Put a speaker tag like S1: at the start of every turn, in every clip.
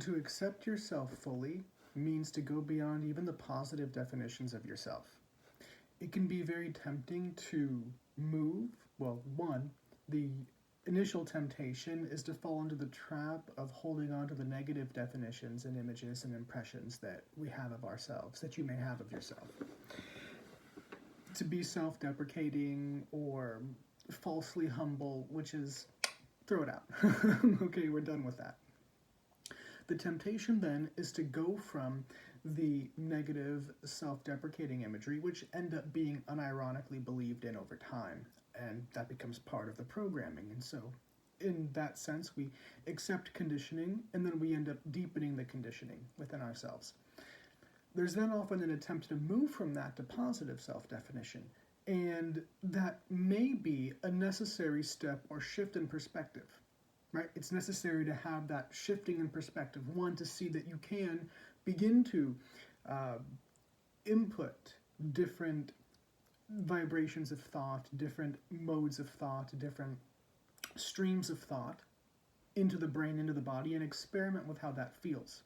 S1: To accept yourself fully means to go beyond even the positive definitions of yourself. It can be very tempting to move. Well, one, the initial temptation is to fall into the trap of holding on to the negative definitions and images and impressions that we have of ourselves, that you may have of yourself. To be self deprecating or falsely humble, which is throw it out. Okay, we're done with that. The temptation then is to go from the negative self-deprecating imagery, which end up being unironically believed in over time, and that becomes part of the programming. And so in that sense, we accept conditioning, and then we end up deepening the conditioning within ourselves. There's then often an attempt to move from that to positive self-definition, and that may be a necessary step or shift in perspective. Right? It's necessary to have that shifting in perspective. One, to see that you can begin to input different vibrations of thought, different modes of thought, different streams of thought into the brain, into the body, and experiment with how that feels.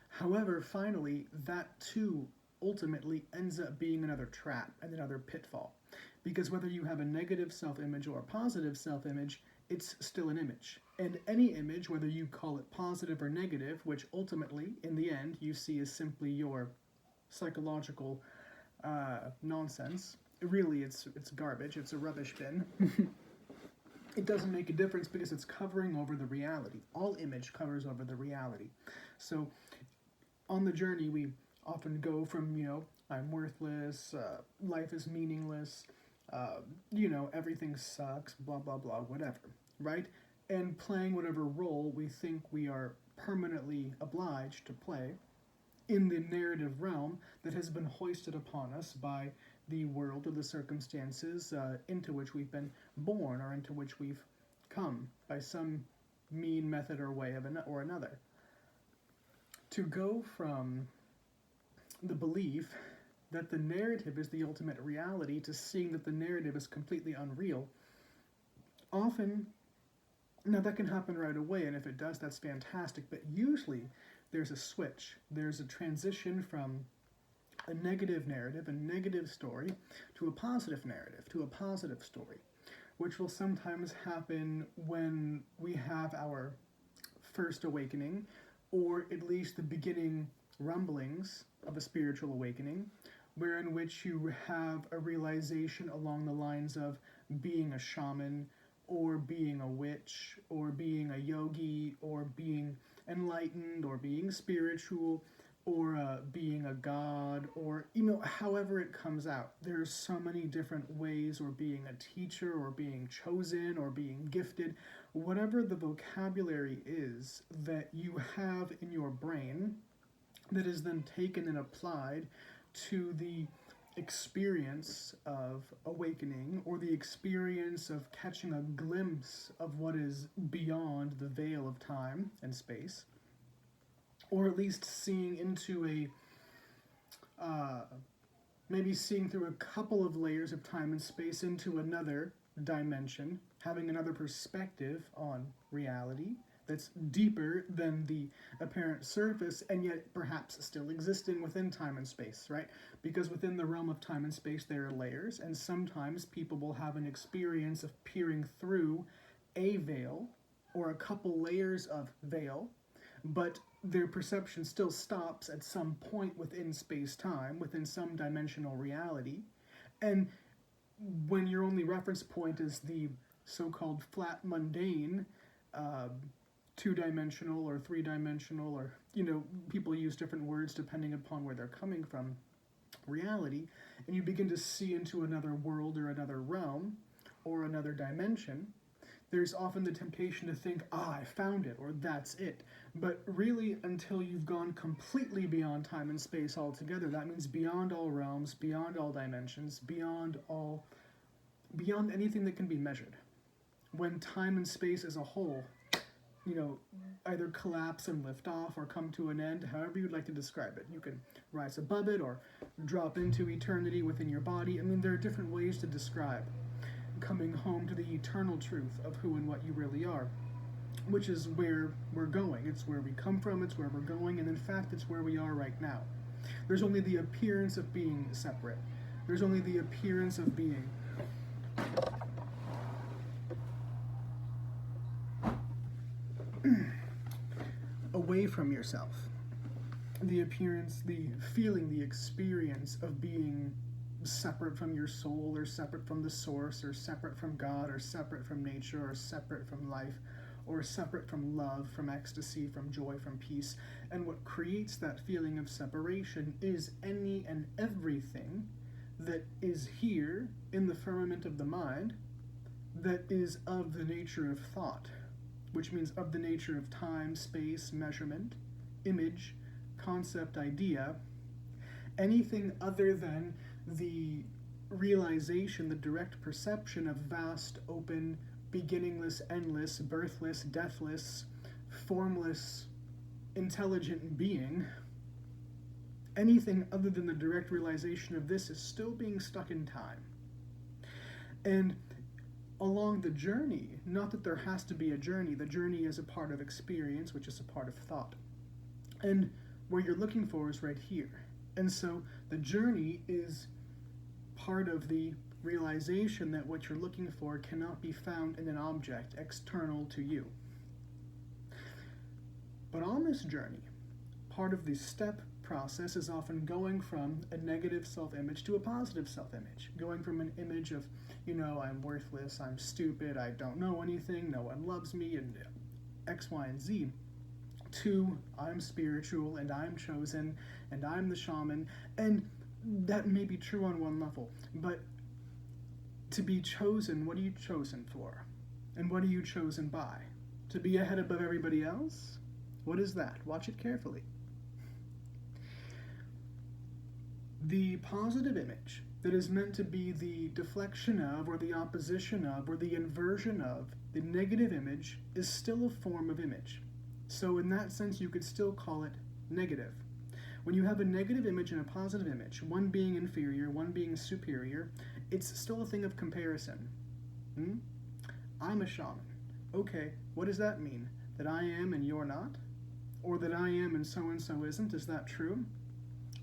S1: However, finally, that too ultimately ends up being another trap and another pitfall. Because whether you have a negative self-image or a positive self-image, it's still an image. And any image, whether you call it positive or negative, which ultimately, in the end, you see as simply your psychological nonsense, really it's garbage, it's a rubbish bin. It doesn't make a difference because it's covering over the reality. All image covers over the reality. So on the journey, we often go from, I'm worthless, life is meaningless, everything sucks, blah, blah, blah, whatever, right? And playing whatever role we think we are permanently obliged to play in the narrative realm that has been hoisted upon us by the world or the circumstances into which we've been born or into which we've come by some mean method or way or another. To go from the belief that the narrative is the ultimate reality to seeing that the narrative is completely unreal, often, now that can happen right away, and if it does, that's fantastic, but usually there's a switch. There's a transition from a negative narrative, a negative story, to a positive narrative, to a positive story, which will sometimes happen when we have our first awakening, or at least the beginning rumblings of a spiritual awakening, wherein which you have a realization along the lines of being a shaman, or being a witch, or being a yogi, or being enlightened, or being spiritual, or being a god, or, however it comes out. There's so many different ways, or being a teacher, or being chosen, or being gifted. Whatever the vocabulary is that you have in your brain that is then taken and applied to the experience of awakening or the experience of catching a glimpse of what is beyond the veil of time and space, or at least seeing into maybe seeing through a couple of layers of time and space into another dimension, having another perspective on reality that's deeper than the apparent surface, and yet perhaps still existing within time and space, right? Because within the realm of time and space there are layers, and sometimes people will have an experience of peering through a veil or a couple layers of veil, but their perception still stops at some point within space-time, within some dimensional reality, and when your only reference point is the so-called flat mundane, two-dimensional or three-dimensional, or, people use different words depending upon where they're coming from, reality, and you begin to see into another world or another realm or another dimension, there's often the temptation to think, I found it, or that's it. But really, until you've gone completely beyond time and space altogether, that means beyond all realms, beyond all dimensions, beyond anything that can be measured. When time and space as a whole, either collapse and lift off or come to an end, however you'd like to describe it. You can rise above it or drop into eternity within your body. There are different ways to describe coming home to the eternal truth of who and what you really are. which is where we're going. It's where we come from, it's where we're going, and in fact, it's where we are right now. There's only the appearance of being separate. There's only the appearance of being away from yourself. The appearance, the feeling, the experience of being separate from your soul, or separate from the source, or separate from God, or separate from nature, or separate from life, or separate from love, from ecstasy, from joy, from peace. And what creates that feeling of separation is any and everything that is here in the firmament of the mind that is of the nature of thought, which means of the nature of time, space, measurement, image, concept, idea, anything other than the realization, the direct perception of vast, open, beginningless, endless, birthless, deathless, formless, intelligent being. Anything other than the direct realization of this is still being stuck in time. And along the journey, not that there has to be a journey, the journey is a part of experience, which is a part of thought. And where you're looking for is right here. And so the journey is part of the realization that what you're looking for cannot be found in an object external to you. But on this journey, part of the step process is often going from a negative self-image to a positive self-image, going from an image of, I'm worthless, I'm stupid, I don't know anything, no one loves me, and X, Y, and Z, to I'm spiritual, and I'm chosen, and I'm the shaman. And that may be true on one level, but to be chosen, what are you chosen for? And what are you chosen by? To be ahead above everybody else? What is that? Watch it carefully. The positive image that is meant to be the deflection of, or the opposition of, or the inversion of the negative image is still a form of image. So in that sense, you could still call it negative. When you have a negative image and a positive image, one being inferior, one being superior, it's still a thing of comparison. I'm a shaman. Okay, what does that mean? That I am and you're not? Or that I am and so isn't? Is that true?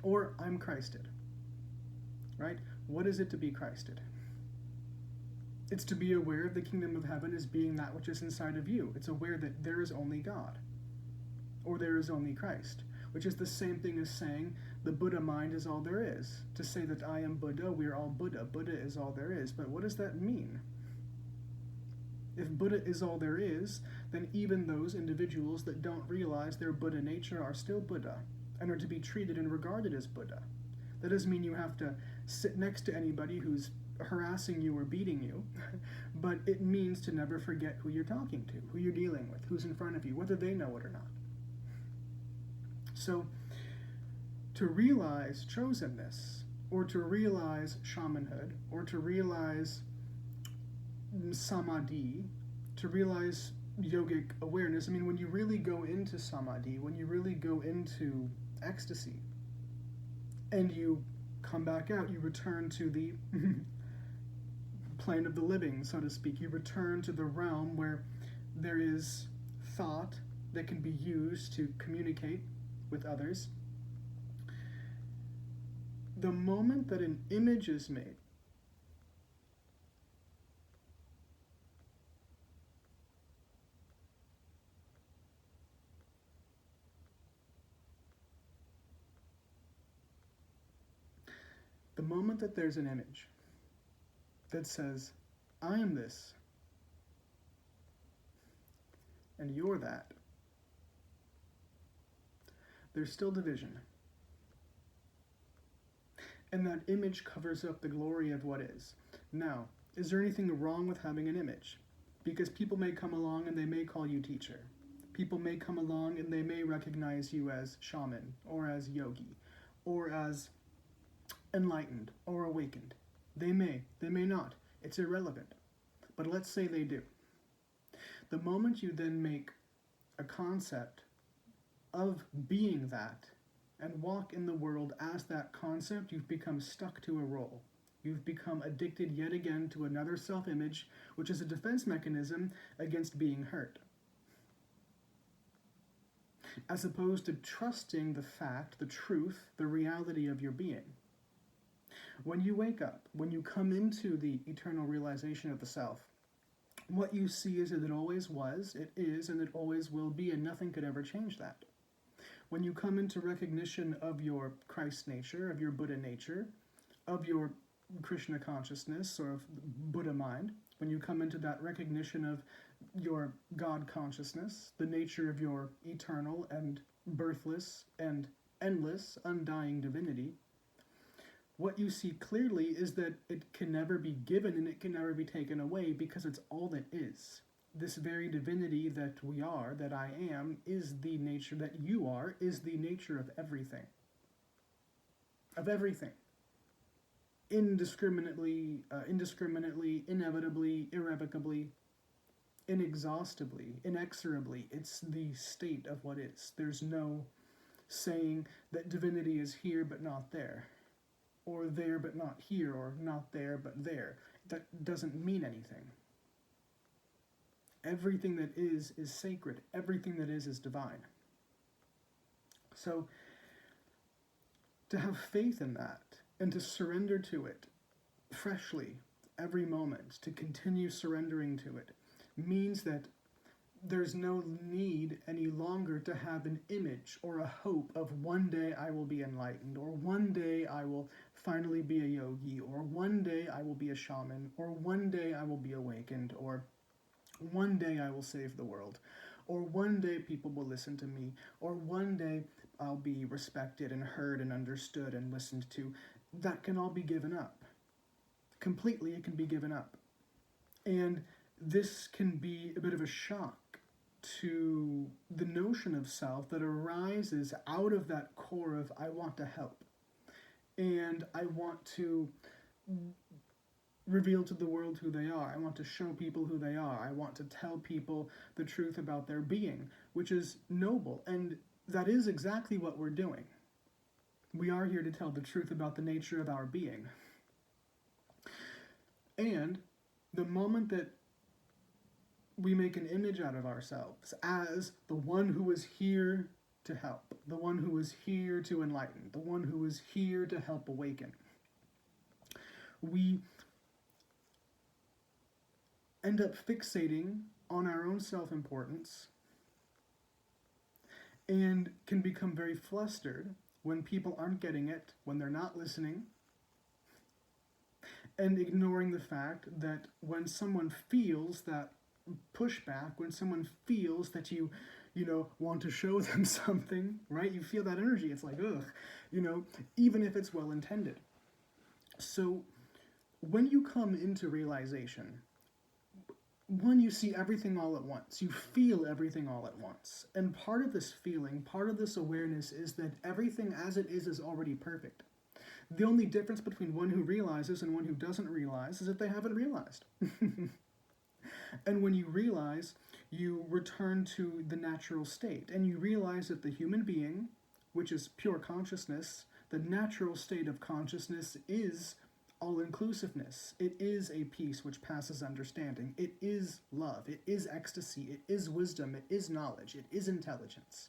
S1: Or I'm Christed. Right? What is it to be Christed? It's to be aware of the kingdom of heaven as being that which is inside of you. It's aware that there is only God, or there is only Christ, which is the same thing as saying the Buddha mind is all there is. To say that I am Buddha, we are all Buddha. Buddha is all there is. But what does that mean? If Buddha is all there is, then even those individuals that don't realize their Buddha nature are still Buddha, and are to be treated and regarded as Buddha. That doesn't mean you have to sit next to anybody who's harassing you or beating you, but it means to never forget who you're talking to, who you're dealing with, who's in front of you, whether they know it or not. So, to realize chosenness, or to realize shamanhood, or to realize samadhi, to realize yogic awareness, when you really go into samadhi, when you really go into ecstasy, and you come back out, you return to the plane of the living, so to speak. You return to the realm where there is thought that can be used to communicate with others. The moment that an image is made, the moment that there's an image that says, I am this, and you're that, there's still division. And that image covers up the glory of what is. Now, is there anything wrong with having an image? Because people may come along and they may call you teacher. People may come along and they may recognize you as shaman, or as yogi, or as enlightened, or awakened. They may not. It's irrelevant. But let's say they do. The moment you then make a concept of being that, and walk in the world as that concept, you've become stuck to a role. You've become addicted yet again to another self-image, which is a defense mechanism against being hurt. as opposed to trusting the fact, the truth, the reality of your being. When you wake up, when you come into the eternal realization of the self, what you see is that it always was, it is, and it always will be, and nothing could ever change that. When you come into recognition of your Christ nature, of your Buddha nature, of your Krishna consciousness or of Buddha mind, when you come into that recognition of your God consciousness, the nature of your eternal and birthless and endless, undying divinity, what you see clearly is that it can never be given and it can never be taken away because it's all that is. This very divinity that we are, that I am, is the nature that you are, is the nature of everything. Of everything. Indiscriminately, inevitably, irrevocably, inexhaustibly, inexorably. It's the state of what is. There's no saying that divinity is here but not there, or there but not here, or not there but there. That doesn't mean anything. Everything that is sacred. Everything that is divine. So, to have faith in that, and to surrender to it freshly every moment, to continue surrendering to it, means that there's no need any longer to have an image or a hope of one day I will be enlightened, or one day I will finally be a yogi, or one day I will be a shaman, or one day I will be awakened, or one day I will save the world, or one day people will listen to me, or one day I'll be respected and heard and understood and listened to. That can all be given up. Completely, it can be given up. And this can be a bit of a shock to the notion of self that arises out of that core of I want to help. And I want to reveal to the world who they are. I want to show people who they are. I want to tell people the truth about their being, which is noble. And that is exactly what we're doing. We are here to tell the truth about the nature of our being. And the moment that we make an image out of ourselves as the one who is here to help, the one who is here to enlighten, the one who is here to help awaken, we end up fixating on our own self-importance and can become very flustered when people aren't getting it, when they're not listening, and ignoring the fact that when someone feels that pushback, when someone feels that you want to show them something, right? You feel that energy. It's like, ugh, even if it's well-intended. So when you come into realization, one, you see everything all at once. You feel everything all at once. And part of this feeling, part of this awareness is that everything as it is already perfect. The only difference between one who realizes and one who doesn't realize is that they haven't realized. And when you realize, you return to the natural state, and you realize that the human being, which is pure consciousness, the natural state of consciousness is all-inclusiveness. It is a peace which passes understanding. It is love. It is ecstasy. It is wisdom. It is knowledge. It is intelligence.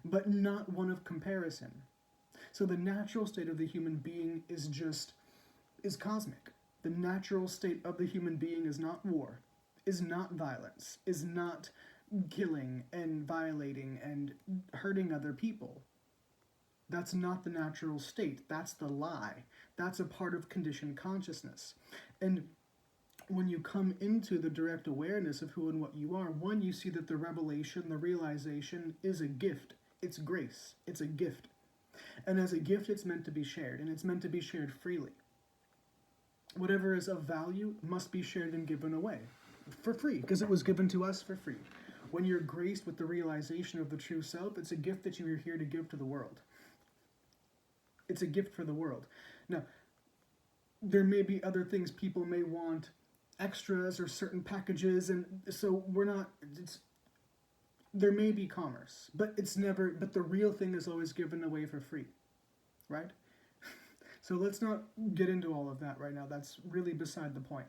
S1: But not one of comparison. So the natural state of the human being is cosmic. The natural state of the human being is not war, is not violence, is not killing and violating and hurting other people. That's not the natural state. That's the lie. That's a part of conditioned consciousness. And when you come into the direct awareness of who and what you are, one, you see that the revelation, the realization is a gift. It's grace. It's a gift. And as a gift, it's meant to be shared, and it's meant to be shared freely. Whatever is of value must be shared and given away for free, because it was given to us for free. When you're graced with the realization of the true self, it's a gift that you are here to give to the world. It's a gift for the world. Now, there may be other things people may want, extras or certain packages, and so there may be commerce, but the real thing is always given away for free, right? So let's not get into all of that right now. That's really beside the point.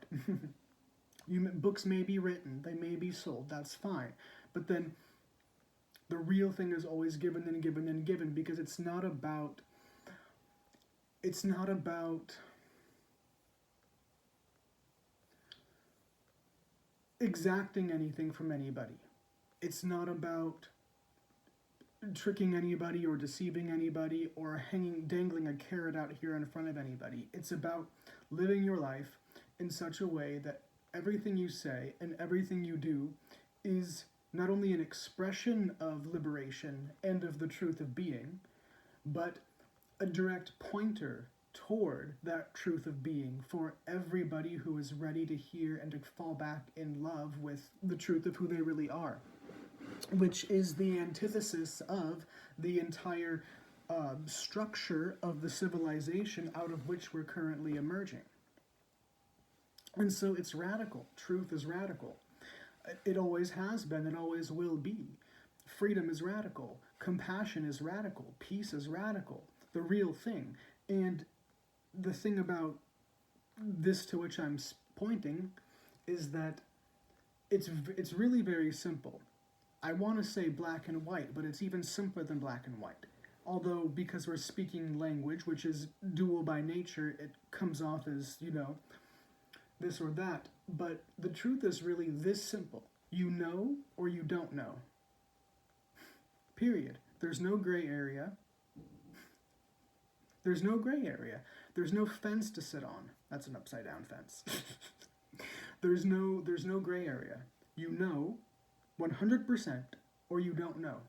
S1: Books may be written, they may be sold, that's fine. But then The real thing is always given and given and given, because it's not about exacting anything from anybody. It's not about tricking anybody or deceiving anybody or dangling a carrot out here in front of anybody. It's about living your life in such a way that everything you say and everything you do is not only an expression of liberation and of the truth of being, but a direct pointer toward that truth of being for everybody who is ready to hear and to fall back in love with the truth of who they really are, which is the antithesis of the entire structure of the civilization out of which we're currently emerging. And so it's radical. Truth is radical. It always has been, it always will be. Freedom is radical. Compassion is radical. Peace is radical. The real thing. And the thing about this to which I'm pointing is that it's really very simple. I want to say black and white, but it's even simpler than black and white. Although, because we're speaking language, which is dual by nature, it comes off as, this or that. But the truth is really this simple. You know or you don't know. Period. There's no gray area. There's no gray area. There's no fence to sit on. That's an upside down fence. There's no gray area. You know 100% or you don't know.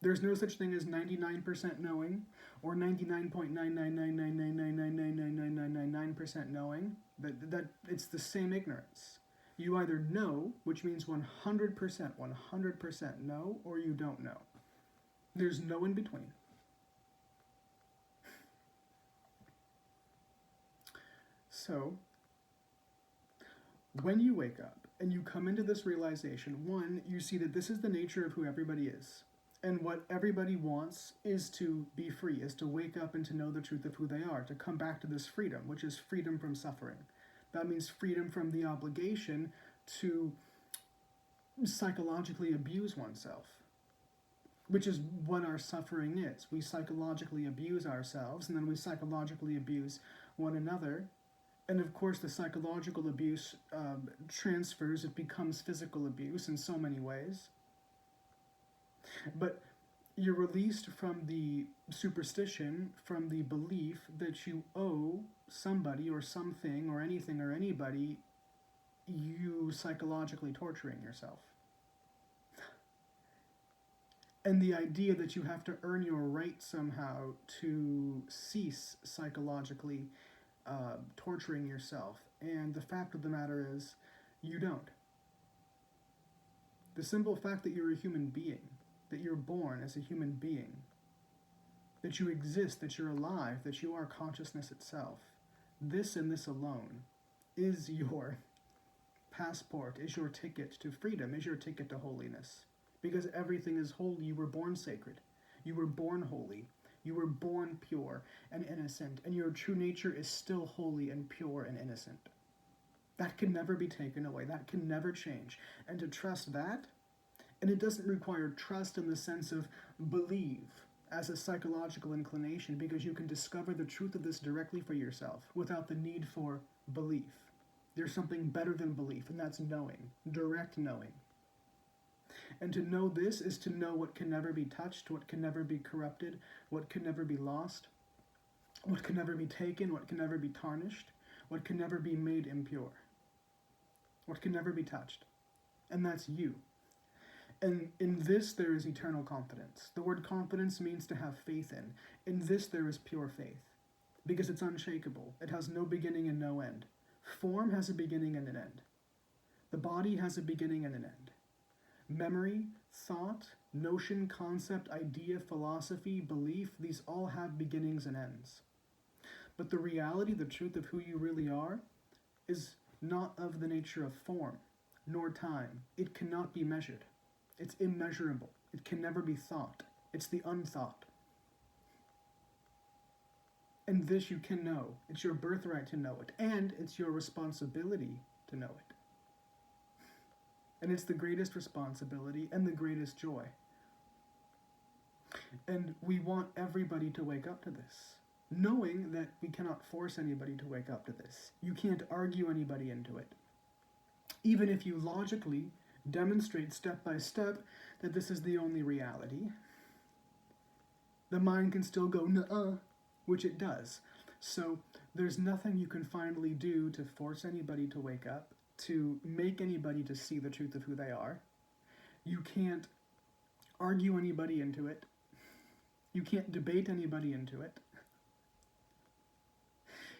S1: There's no such thing as 99% knowing or 99.99999999999% knowing. That it's the same ignorance. You either know, which means 100% know, or you don't know. There's no in between. So, when you wake up and you come into this realization, one, you see that this is the nature of who everybody is. And what everybody wants is to be free, is to wake up and to know the truth of who they are, to come back to this freedom, which is freedom from suffering. That means freedom from the obligation to psychologically abuse oneself, which is what our suffering is. We psychologically abuse ourselves, and then we psychologically abuse one another. And of course, the psychological abuse transfers, it becomes physical abuse in so many ways. But you're released from the superstition, from the belief that you owe somebody or something or anything or anybody you psychologically torturing yourself. And the idea that you have to earn your right somehow to cease psychologically torturing yourself. And the fact of the matter is, you don't. The simple fact that you're a human being, that you're born as a human being, that you exist, that you're alive, that you are consciousness itself, this and this alone is your passport, is your ticket to freedom, is your ticket to holiness. Because everything is holy. You were born sacred. You were born holy. You were born pure and innocent, and your true nature is still holy and pure and innocent. That can never be taken away. That can never change. And to trust that, and it doesn't require trust in the sense of believe as a psychological inclination, because you can discover the truth of this directly for yourself without the need for belief. There's something better than belief, and that's knowing, direct knowing. And to know this is to know what can never be touched, what can never be corrupted, what can never be lost, what can never be taken, what can never be tarnished, what can never be made impure, what can never be touched. And that's you. And in this there is eternal confidence. The word confidence means to have faith in. In this there is pure faith, because it's unshakable. It has no beginning and no end. Form has a beginning and an end. The body has a beginning and an end. Memory, thought, notion, concept, idea, philosophy, belief, these all have beginnings and ends. But the reality, the truth of who you really are, is not of the nature of form, nor time. It cannot be measured. It's immeasurable. It can never be thought. It's the unthought. And this you can know. It's your birthright to know it, and it's your responsibility to know it. And it's the greatest responsibility and the greatest joy. And we want everybody to wake up to this, knowing that we cannot force anybody to wake up to this. You can't argue anybody into it. Even if you logically demonstrate step by step that this is the only reality, the mind can still go, nuh-uh, which it does. So there's nothing you can finally do to force anybody to wake up, to make anybody to see the truth of who they are. You can't argue anybody into it. You can't debate anybody into it.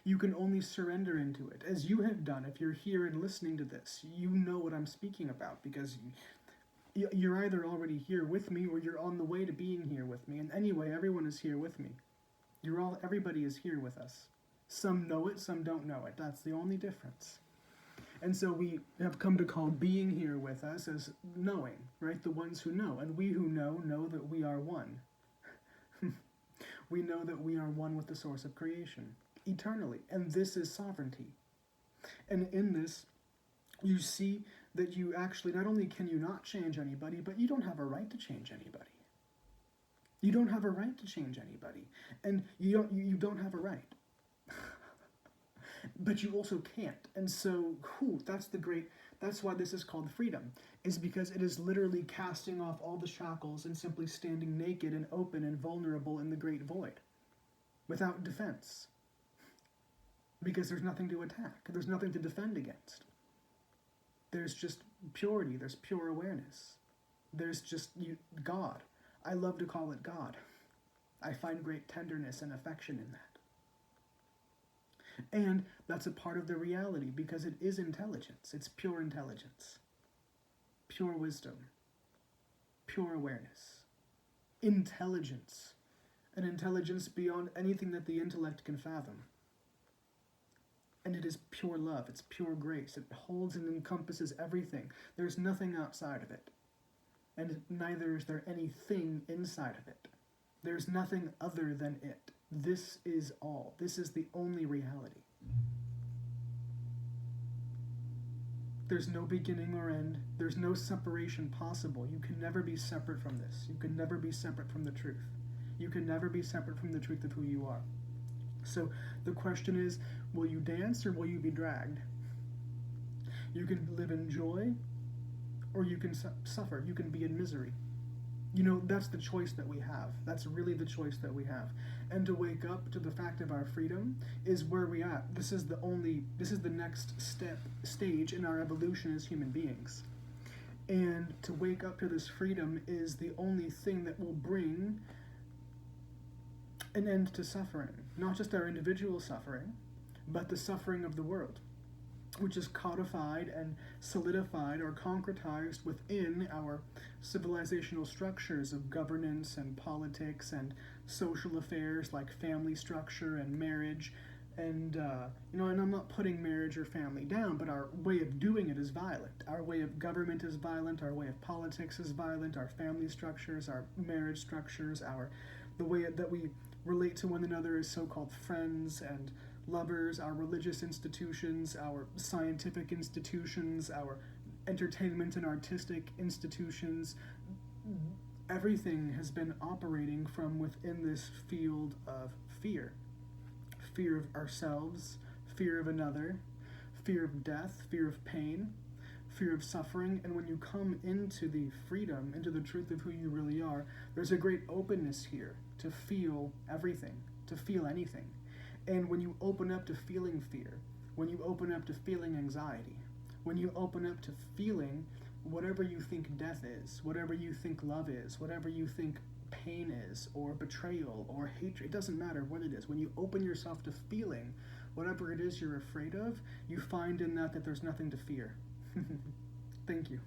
S1: You can only surrender into it, as you have done. If you're here and listening to this, you know what I'm speaking about, because you're either already here with me or you're on the way to being here with me. And anyway, everyone is here with me. Everybody is here with us. Some know it, some don't know it. That's the only difference. And so we have come to call being here with us as knowing, right? The ones who know. And we who know that we are one. We know that we are one with the source of creation, eternally. And this is sovereignty. And in this, you see that you actually, not only can you not change anybody, but you don't have a right to change anybody. You don't have a right to change anybody. And you don't have a right. But you also can't. And so, that's why this is called freedom, is because it is literally casting off all the shackles and simply standing naked and open and vulnerable in the great void, without defense. Because there's nothing to attack. There's nothing to defend against. There's just purity. There's pure awareness. There's just God. I love to call it God. I find great tenderness and affection in that. And that's a part of the reality, because it is intelligence. It's pure intelligence. Pure wisdom. Pure awareness. Intelligence. An intelligence beyond anything that the intellect can fathom. And it is pure love. It's pure grace. It holds and encompasses everything. There's nothing outside of it. And neither is there anything inside of it. There's nothing other than it. This is all. This is the only reality. There's no beginning or end. There's no separation possible. You can never be separate from this. You can never be separate from the truth. You can never be separate from the truth of who you are. So the question is, will you dance or will you be dragged? You can live in joy or you can suffer. You can be in misery. That's the choice that we have. That's really the choice that we have. And to wake up to the fact of our freedom is where we are. This is the next stage in our evolution as human beings. And to wake up to this freedom is the only thing that will bring an end to suffering. Not just our individual suffering, but the suffering of the world, which is codified and solidified or concretized within our civilizational structures of governance and politics and social affairs like family structure and marriage. And, and I'm not putting marriage or family down, but our way of doing it is violent. Our way of government is violent. Our way of politics is violent. Our family structures, our marriage structures, the way that we relate to one another as so-called friends and lovers, our religious institutions, our scientific institutions, our entertainment and artistic institutions, everything has been operating from within this field of fear. Fear of ourselves, fear of another, fear of death, fear of pain, fear of suffering. And when you come into the freedom, into the truth of who you really are, there's a great openness here to feel everything, to feel anything. And when you open up to feeling fear, when you open up to feeling anxiety, when you open up to feeling whatever you think death is, whatever you think love is, whatever you think pain is, or betrayal, or hatred, it doesn't matter what it is. When you open yourself to feeling whatever it is you're afraid of, you find in that there's nothing to fear. Thank you.